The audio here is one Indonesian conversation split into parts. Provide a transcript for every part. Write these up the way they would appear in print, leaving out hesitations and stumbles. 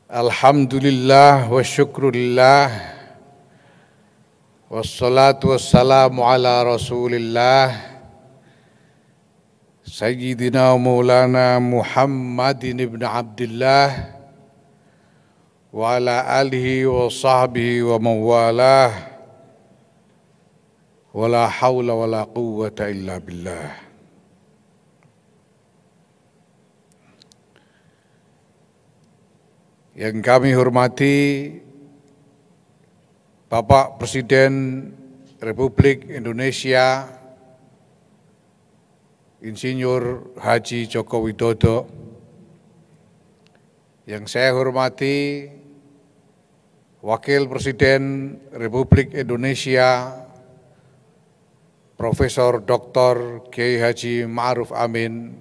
Alhamdulillah wa syukrulillah wassalatu wassalamu ala rasulillah Sayyidina Maulana Muhammadin ibn Abdullah wa ala alihi wa sahbihi wa mawalah wa la hawla wa la quwwata illa billah. Yang kami hormati Bapak Presiden Republik Indonesia Insinyur Haji Joko Widodo, yang saya hormati Wakil Presiden Republik Indonesia Profesor Dr. Kiai Haji Ma'ruf Amin,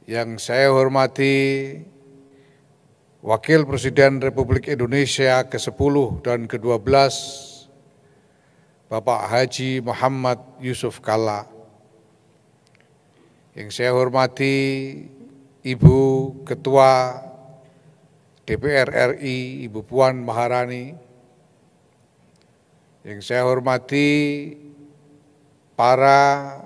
yang saya hormati Wakil Presiden Republik Indonesia ke-10 dan ke-12 Bapak Haji Muhammad Yusuf Kalla, yang saya hormati Ibu Ketua DPR RI Ibu Puan Maharani, yang saya hormati para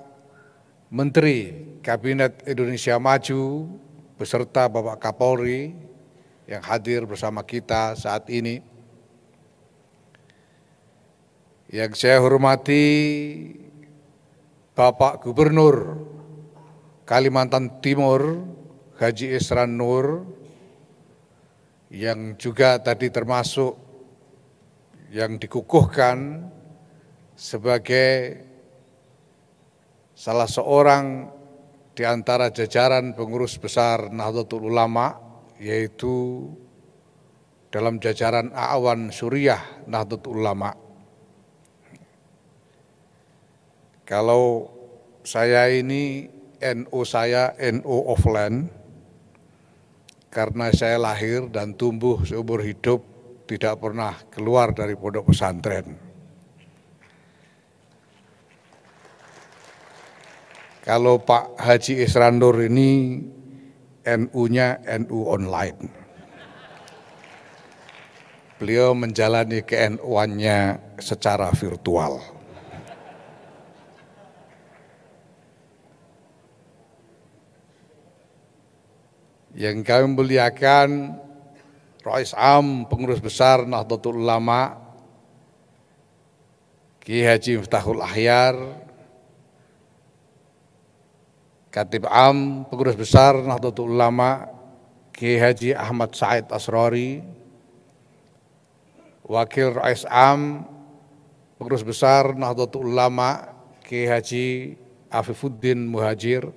Menteri Kabinet Indonesia Maju beserta Bapak Kapolri yang hadir bersama kita saat ini, yang saya hormati Bapak Gubernur Kalimantan Timur Haji Isran Nur, yang juga tadi termasuk yang dikukuhkan sebagai salah seorang di antara jajaran pengurus besar Nahdlatul Ulama, yaitu dalam jajaran A'wan Suriah Nahdlatul Ulama. Kalau saya ini saya NU offline, karena saya lahir dan tumbuh seumur hidup tidak pernah keluar dari pondok pesantren. Kalau Pak Haji Isran Nur ini NU-nya NU online. Beliau menjalani ke-NU-annya secara virtual. Yang kami muliakan Rais Am Pengurus Besar Nahdlatul Ulama Kiai Haji Miftahul Ahyar, Khatib Am Pengurus Besar Nahdlatul Ulama Kiai Haji Ahmad Said Asrori, Wakil Rais Am Pengurus Besar Nahdlatul Ulama Kiai Haji Afifuddin Muhajir,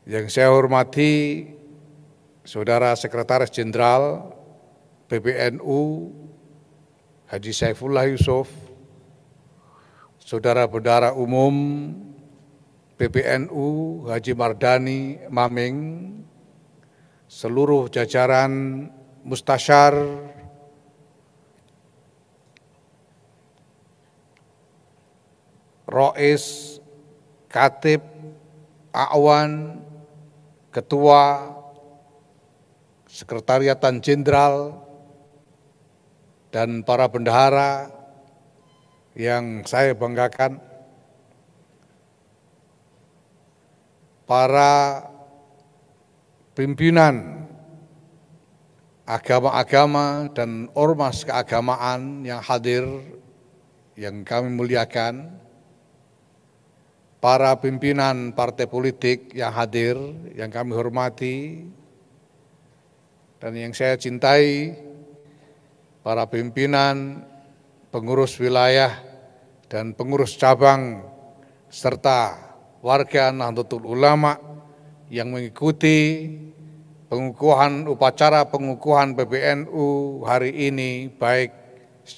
yang saya hormati Saudara Sekretaris Jenderal PBNU Haji Saifullah Yusuf, Saudara Bendahara Umum PBNU Haji Mardani Maming, seluruh jajaran Mustasyar, Rois, Katib, A'wan, Ketua, Sekretariatan Jenderal, dan para bendahara yang saya banggakan, para pimpinan agama-agama dan ormas keagamaan yang hadir, yang kami muliakan, para pimpinan partai politik yang hadir, yang kami hormati, dan yang saya cintai, para pimpinan, pengurus wilayah, dan pengurus cabang, serta warga Nahdlatul Ulama yang mengikuti upacara pengukuhan PBNU hari ini, baik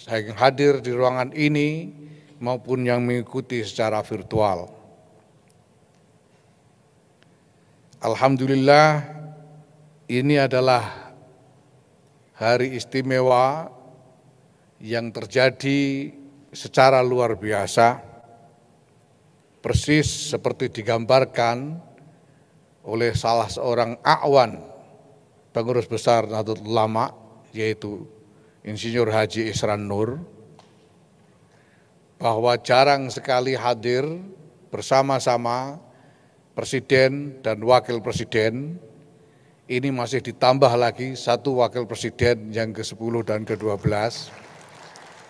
yang hadir di ruangan ini maupun yang mengikuti secara virtual. Alhamdulillah, ini adalah hari istimewa yang terjadi secara luar biasa, persis seperti digambarkan oleh salah seorang a'wan pengurus besar Nahdlatul Ulama, yaitu Insinyur Haji Isran Nur, bahwa jarang sekali hadir bersama-sama Presiden dan Wakil Presiden. Ini masih ditambah lagi satu Wakil Presiden yang ke-10 dan ke-12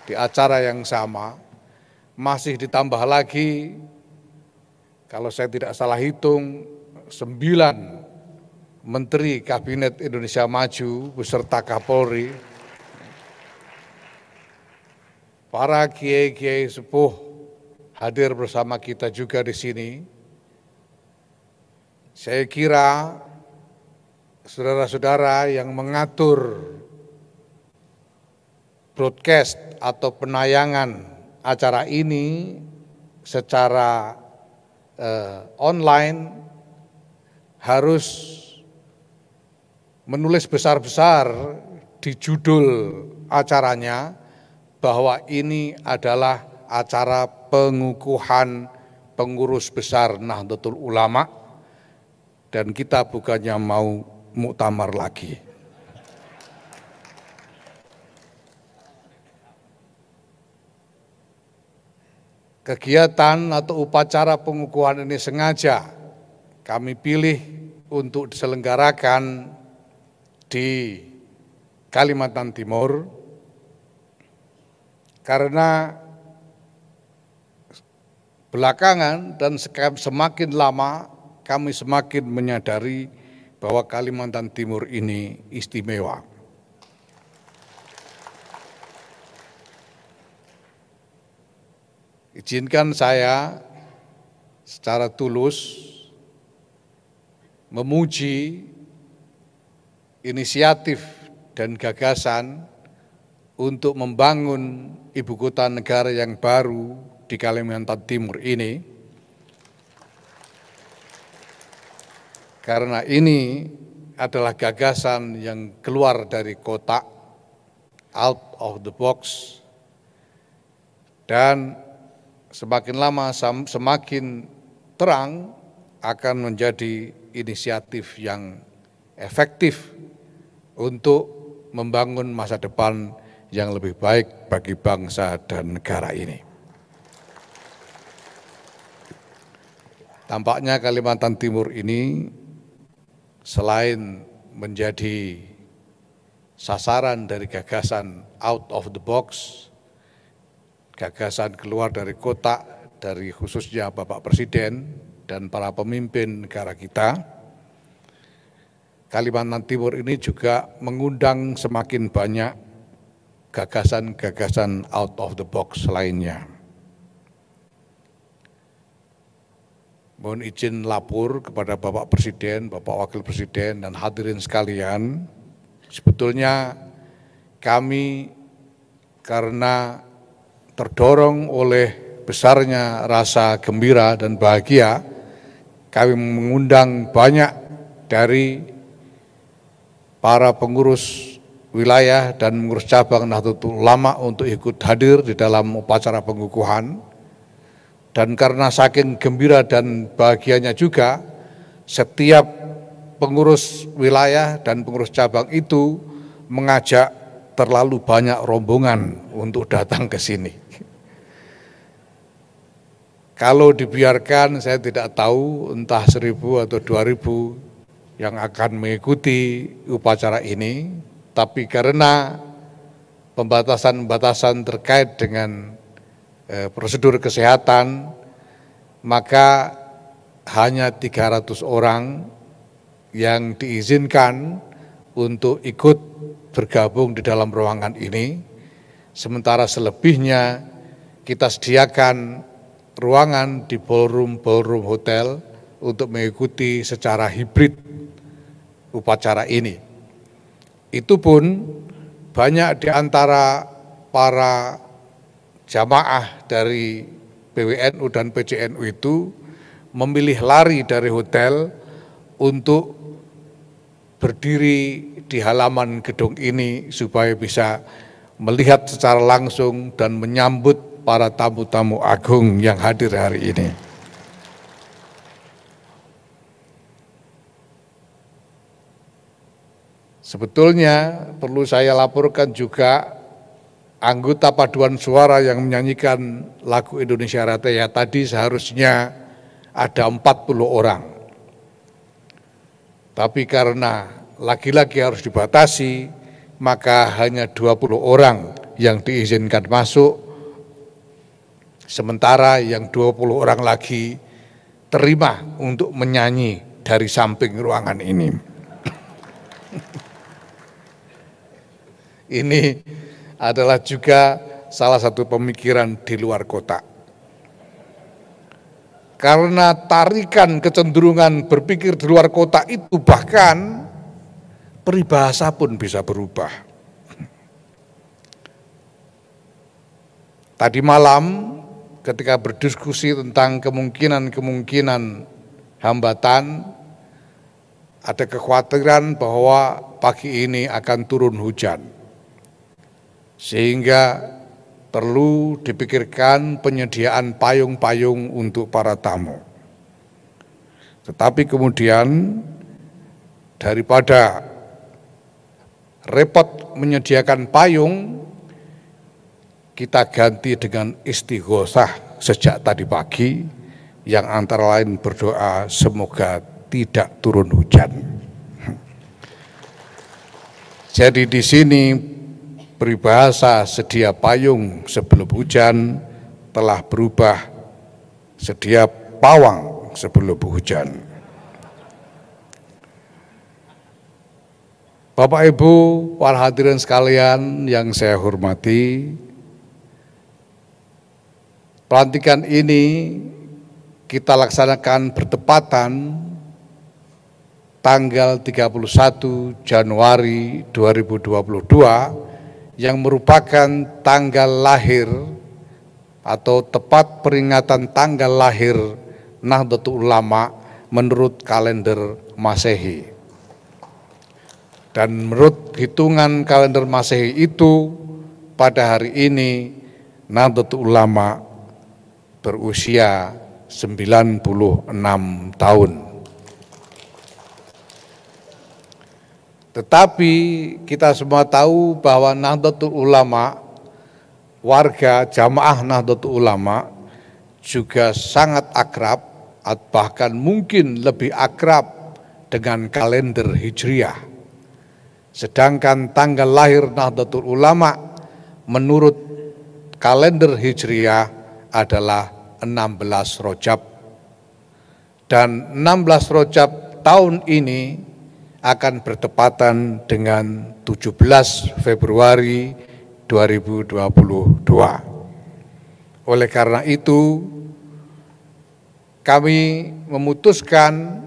di acara yang sama. Masih ditambah lagi, kalau saya tidak salah hitung, 9 Menteri Kabinet Indonesia Maju beserta Kapolri, para kiai-kiai sepuh hadir bersama kita juga di sini. Saya kira saudara-saudara yang mengatur broadcast atau penayangan acara ini secara online harus menulis besar-besar di judul acaranya bahwa ini adalah acara pengukuhan pengurus besar Nahdlatul Ulama dan kita bukannya mau muktamar lagi. Kegiatan atau upacara pengukuhan ini sengaja kami pilih untuk diselenggarakan di Kalimantan Timur karena belakangan dan semakin lama kami semakin menyadari bahwa Kalimantan Timur ini istimewa. Izinkan saya secara tulus memuji inisiatif dan gagasan untuk membangun ibu kota negara yang baru di Kalimantan Timur ini, karena ini adalah gagasan yang keluar dari kotak, out of the box, dan semakin lama semakin terang akan menjadi inisiatif yang efektif untuk membangun masa depan yang lebih baik bagi bangsa dan negara ini. Tampaknya Kalimantan Timur ini selain menjadi sasaran dari gagasan out of the box, gagasan keluar dari kotak, dari khususnya Bapak Presiden dan para pemimpin negara kita, Kalimantan Timur ini juga mengundang semakin banyak gagasan-gagasan out of the box lainnya. Mohon izin lapor kepada Bapak Presiden, Bapak Wakil Presiden, dan hadirin sekalian, sebetulnya kami karena terdorong oleh besarnya rasa gembira dan bahagia, kami mengundang banyak dari para pengurus wilayah dan pengurus cabang Nahdlatul Ulama untuk ikut hadir di dalam upacara pengukuhan. Dan karena saking gembira dan bahagianya juga, setiap pengurus wilayah dan pengurus cabang itu mengajak terlalu banyak rombongan untuk datang ke sini. Kalau dibiarkan, saya tidak tahu entah 1.000 atau 2.000 yang akan mengikuti upacara ini, tapi karena pembatasan-pembatasan terkait dengan prosedur kesehatan, maka hanya 300 orang yang diizinkan untuk ikut bergabung di dalam ruangan ini, sementara selebihnya kita sediakan ruangan di ballroom hotel untuk mengikuti secara hibrid upacara ini. Itu pun banyak di antara para jamaah dari PWNU dan PCNU itu memilih lari dari hotel untuk berdiri di halaman gedung ini supaya bisa melihat secara langsung dan menyambut para tamu-tamu agung yang hadir hari ini. Sebetulnya perlu saya laporkan juga anggota paduan suara yang menyanyikan lagu Indonesia Raya tadi seharusnya ada 40 orang. Tapi karena laki-laki harus dibatasi, maka hanya 20 orang yang diizinkan masuk, sementara yang 20 orang lagi terima untuk menyanyi dari samping ruangan ini. Ini adalah juga salah satu pemikiran di luar kotak. Karena tarikan kecenderungan berpikir di luar kotak itu bahkan peribahasa pun bisa berubah. Tadi malam ketika berdiskusi tentang kemungkinan hambatan, ada kekhawatiran bahwa pagi ini akan turun hujan. Sehingga perlu dipikirkan penyediaan payung-payung untuk para tamu. Tetapi kemudian daripada repot menyediakan payung, kita ganti dengan istighosah sejak tadi pagi, yang antara lain berdoa semoga tidak turun hujan. Jadi di sini peribahasa sedia payung sebelum hujan telah berubah sedia pawang sebelum hujan. Bapak Ibu, para hadirin sekalian yang saya hormati, pelantikan ini kita laksanakan bertepatan tanggal 31 Januari 2022 yang merupakan tanggal lahir atau tepat peringatan tanggal lahir Nahdlatul Ulama menurut kalender Masehi. Dan menurut hitungan kalender Masehi itu, pada hari ini Nahdlatul Ulama berusia 96 tahun. Tetapi kita semua tahu bahwa Nahdlatul Ulama, warga jamaah Nahdlatul Ulama juga sangat akrab, bahkan mungkin lebih akrab dengan kalender Hijriah. Sedangkan tanggal lahir Nahdlatul Ulama menurut kalender Hijriah adalah 16 Rajab. Dan 16 Rajab tahun ini akan bertepatan dengan 17 Februari 2022. Oleh karena itu, kami memutuskan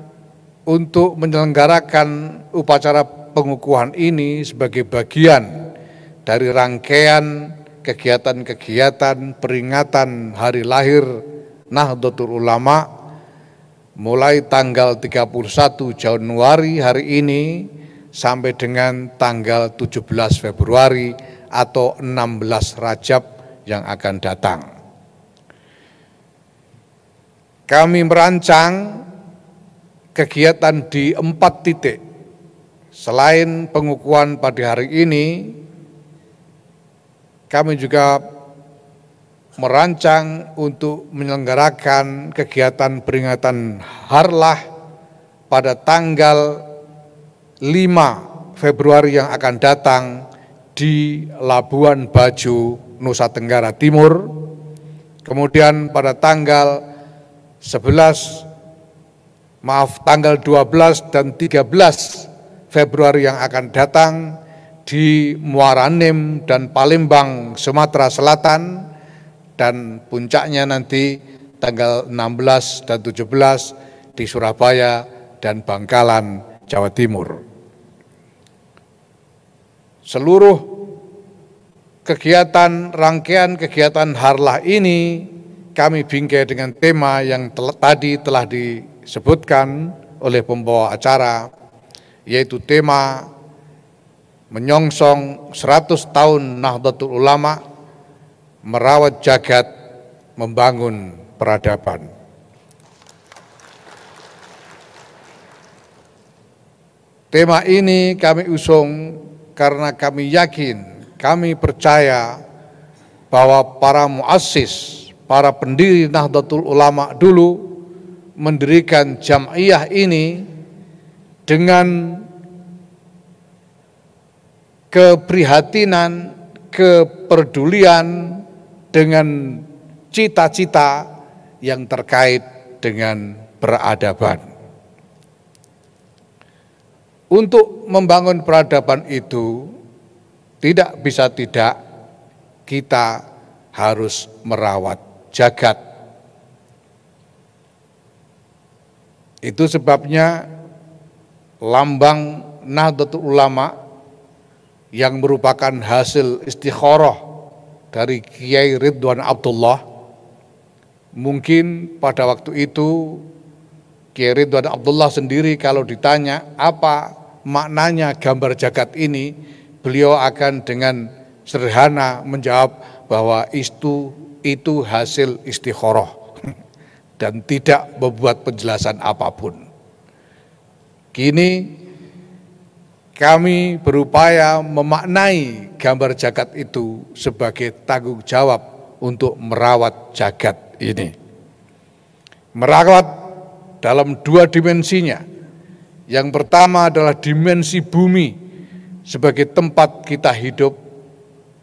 untuk menyelenggarakan upacara pengukuhan ini sebagai bagian dari rangkaian kegiatan-kegiatan peringatan hari lahir Nahdlatul Ulama mulai tanggal 31 Januari hari ini sampai dengan tanggal 17 Februari atau 16 Rajab yang akan datang. Kami merancang kegiatan di 4 titik. Selain pengukuhan pada hari ini, kami juga merancang untuk menyelenggarakan kegiatan peringatan Harlah pada tanggal 5 Februari yang akan datang di Labuan Bajo, Nusa Tenggara Timur. Kemudian pada tanggal 12 dan 13 Februari yang akan datang di Muara Enim dan Palembang, Sumatera Selatan. Dan puncaknya nanti tanggal 16 dan 17 di Surabaya dan Bangkalan, Jawa Timur. Seluruh rangkaian kegiatan Harlah ini kami bingkai dengan tema yang tadi telah disebutkan oleh pembawa acara, yaitu tema menyongsong 100 tahun Nahdlatul Ulama, merawat jagat, membangun peradaban. Tema ini kami usung karena kami yakin, kami percaya bahwa para muassis, para pendiri Nahdlatul Ulama dulu mendirikan jam'iyah ini dengan keprihatinan, kepedulian, dengan cita-cita yang terkait dengan peradaban. Untuk membangun peradaban itu tidak bisa tidak kita harus merawat jagat. Itu sebabnya lambang Nahdlatul Ulama yang merupakan hasil istikharah dari Kiai Ridwan Abdullah. Mungkin pada waktu itu Kiai Ridwan Abdullah sendiri kalau ditanya apa maknanya gambar jagat ini, beliau akan dengan sederhana menjawab bahwa itu hasil istikharah dan tidak membuat penjelasan apapun. Kini kami berupaya memaknai gambar jagat itu sebagai tanggung jawab untuk merawat jagat ini. Merawat dalam dua dimensinya. Yang pertama adalah dimensi bumi sebagai tempat kita hidup.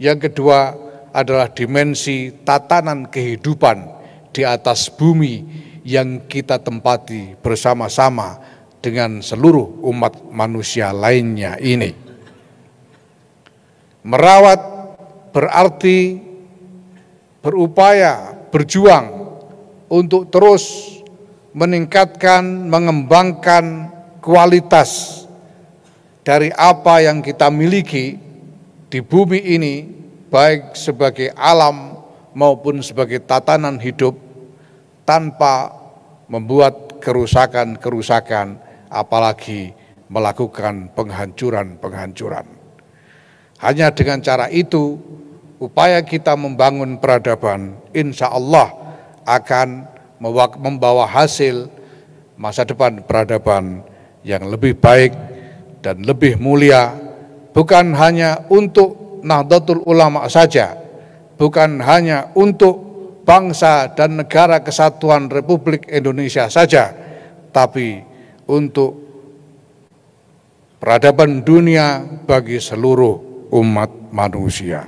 Yang kedua adalah dimensi tatanan kehidupan di atas bumi yang kita tempati bersama-sama dengan seluruh umat manusia lainnya ini. Merawat berarti berupaya, berjuang untuk terus meningkatkan, mengembangkan kualitas dari apa yang kita miliki di bumi ini, baik sebagai alam maupun sebagai tatanan hidup, tanpa membuat kerusakan-kerusakan, apalagi melakukan penghancuran-penghancuran. Hanya dengan cara itu, upaya kita membangun peradaban, insya Allah akan membawa hasil masa depan peradaban yang lebih baik dan lebih mulia, bukan hanya untuk Nahdlatul Ulama saja, bukan hanya untuk bangsa dan negara kesatuan Republik Indonesia saja, tapi untuk peradaban dunia bagi seluruh umat manusia.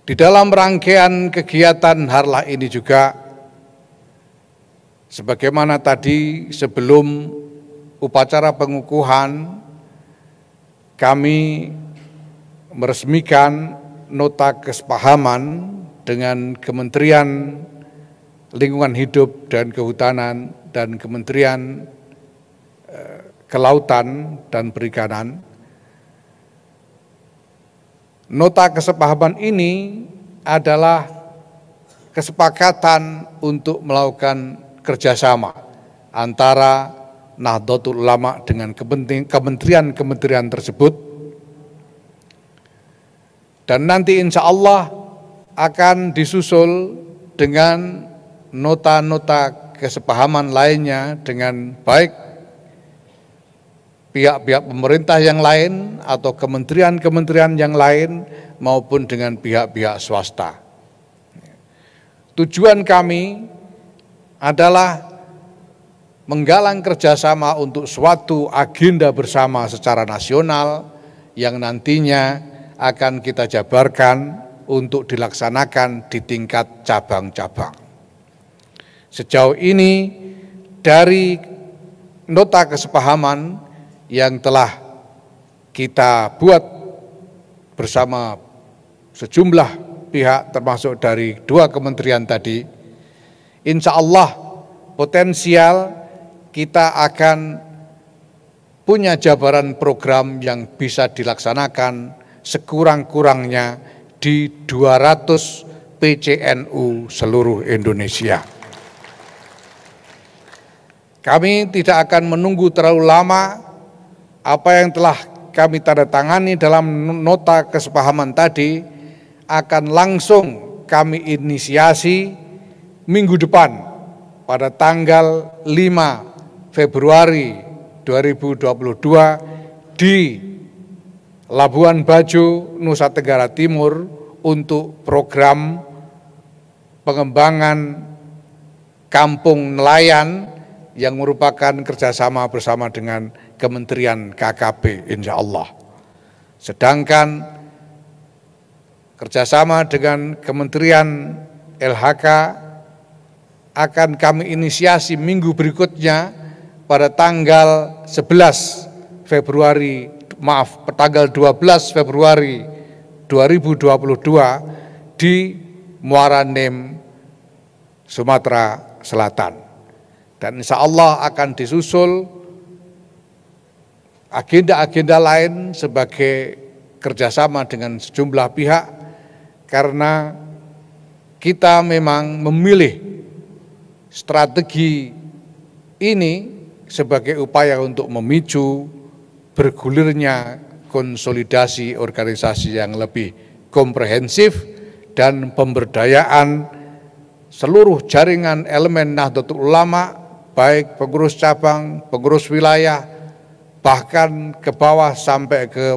Di dalam rangkaian kegiatan Harlah ini juga, sebagaimana tadi sebelum upacara pengukuhan, kami meresmikan nota kesepahaman dengan Kementerian Lingkungan Hidup dan Kehutanan dan Kementerian Kelautan dan Perikanan. Nota kesepahaman ini adalah kesepakatan untuk melakukan kerjasama antara Nahdlatul Ulama dengan kementerian-kementerian tersebut, dan nanti insya Allah akan disusul dengan nota-nota kesepahaman lainnya dengan baik pihak-pihak pemerintah yang lain atau kementerian-kementerian yang lain maupun dengan pihak-pihak swasta. Tujuan kami adalah menggalang kerjasama untuk suatu agenda bersama secara nasional yang nantinya akan kita jabarkan untuk dilaksanakan di tingkat cabang-cabang. Sejauh ini dari nota kesepahaman yang telah kita buat bersama sejumlah pihak termasuk dari dua kementerian tadi, insya Allah potensial kita akan punya jabaran program yang bisa dilaksanakan sekurang-kurangnya di 200 PCNU seluruh Indonesia. Kami tidak akan menunggu terlalu lama. Apa yang telah kami tanda tangani dalam nota kesepahaman tadi akan langsung kami inisiasi minggu depan pada tanggal 5 Februari 2022 di Labuan Bajo, Nusa Tenggara Timur untuk program pengembangan kampung nelayan yang merupakan kerjasama bersama dengan Kementerian KKP, insya Allah. Sedangkan kerjasama dengan Kementerian LHK akan kami inisiasi minggu berikutnya pada tanggal 12 Februari 2022 di Muara Enim, Sumatera Selatan. Dan insya Allah akan disusul agenda-agenda lain sebagai kerjasama dengan sejumlah pihak, karena kita memang memilih strategi ini sebagai upaya untuk memicu bergulirnya konsolidasi organisasi yang lebih komprehensif dan pemberdayaan seluruh jaringan elemen Nahdlatul Ulama, baik pengurus cabang, pengurus wilayah, bahkan ke bawah sampai ke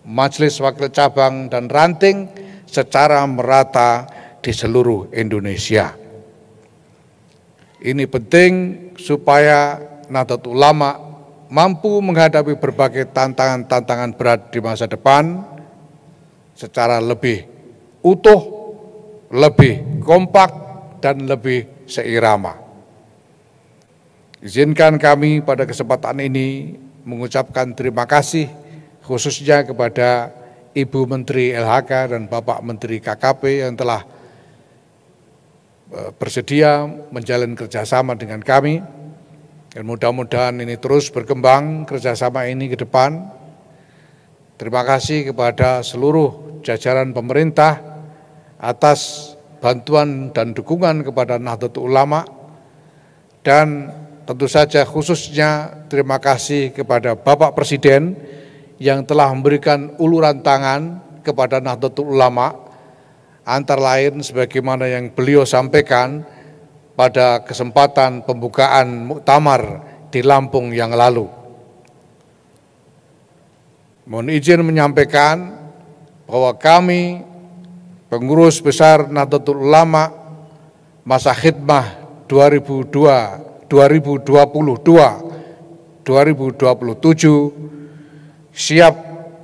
majelis wakil cabang dan ranting secara merata di seluruh Indonesia. Ini penting supaya Nahdlatul Ulama mampu menghadapi berbagai tantangan-tantangan berat di masa depan secara lebih utuh, lebih kompak, dan lebih seirama. Izinkan kami pada kesempatan ini mengucapkan terima kasih khususnya kepada Ibu Menteri LHK dan Bapak Menteri KKP yang telah bersedia menjalin kerjasama dengan kami. Dan mudah-mudahan ini terus berkembang kerjasama ini ke depan. Terima kasih kepada seluruh jajaran pemerintah atas bantuan dan dukungan kepada Nahdlatul Ulama, dan tentu saja khususnya terima kasih kepada Bapak Presiden yang telah memberikan uluran tangan kepada Nahdlatul Ulama, antara lain sebagaimana yang beliau sampaikan pada kesempatan pembukaan muktamar di Lampung yang lalu. Mohon izin menyampaikan bahwa kami pengurus besar Nahdlatul Ulama masa khidmah 2022-2027 siap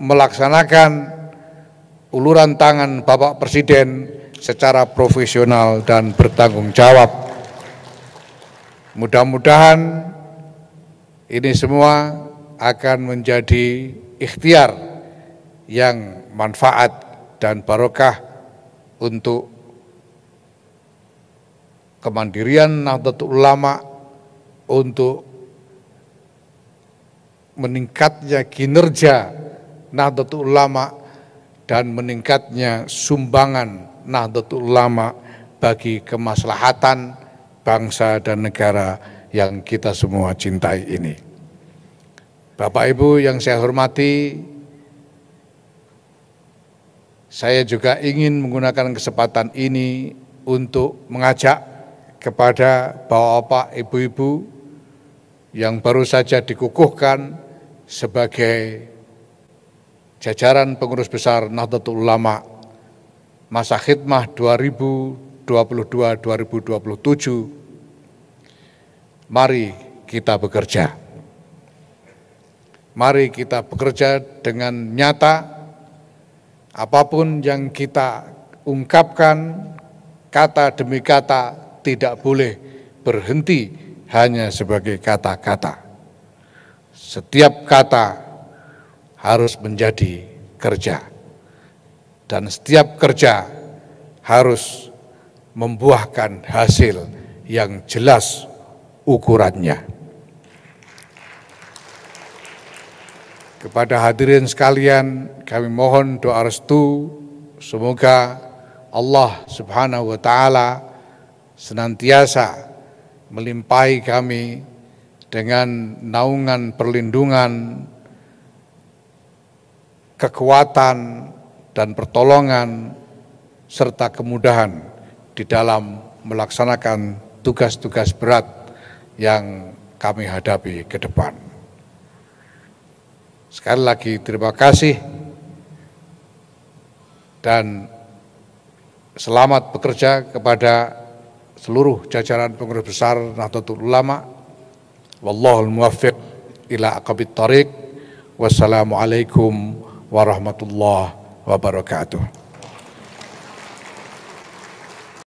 melaksanakan uluran tangan Bapak Presiden secara profesional dan bertanggung jawab. Mudah-mudahan ini semua akan menjadi ikhtiar yang manfaat dan barokah untuk kemandirian Nahdlatul Ulama, untuk meningkatnya kinerja Nahdlatul Ulama, dan meningkatnya sumbangan Nahdlatul Ulama bagi kemaslahatan bangsa dan negara yang kita semua cintai ini. Bapak Ibu yang saya hormati, saya juga ingin menggunakan kesempatan ini untuk mengajak kepada bapak-bapak, ibu-ibu yang baru saja dikukuhkan sebagai jajaran pengurus besar Nahdlatul Ulama masa khidmah 2022-2027, mari kita bekerja. Mari kita bekerja dengan nyata. Apapun yang kita ungkapkan, kata demi kata tidak boleh berhenti hanya sebagai kata-kata. Setiap kata harus menjadi kerja. Dan setiap kerja harus membuahkan hasil yang jelas ukurannya. Kepada hadirin sekalian, kami mohon doa restu, semoga Allah Subhanahu wa Ta'ala senantiasa melimpahi kami dengan naungan perlindungan, kekuatan, dan pertolongan, serta kemudahan di dalam melaksanakan tugas-tugas berat yang kami hadapi ke depan. Sekali lagi terima kasih dan selamat bekerja kepada seluruh jajaran pengurus besar Nahdlatul Ulama. Wallahul muwaffiq ila aqwamit thoriq. Wassalamualaikum warahmatullahi wabarakatuh.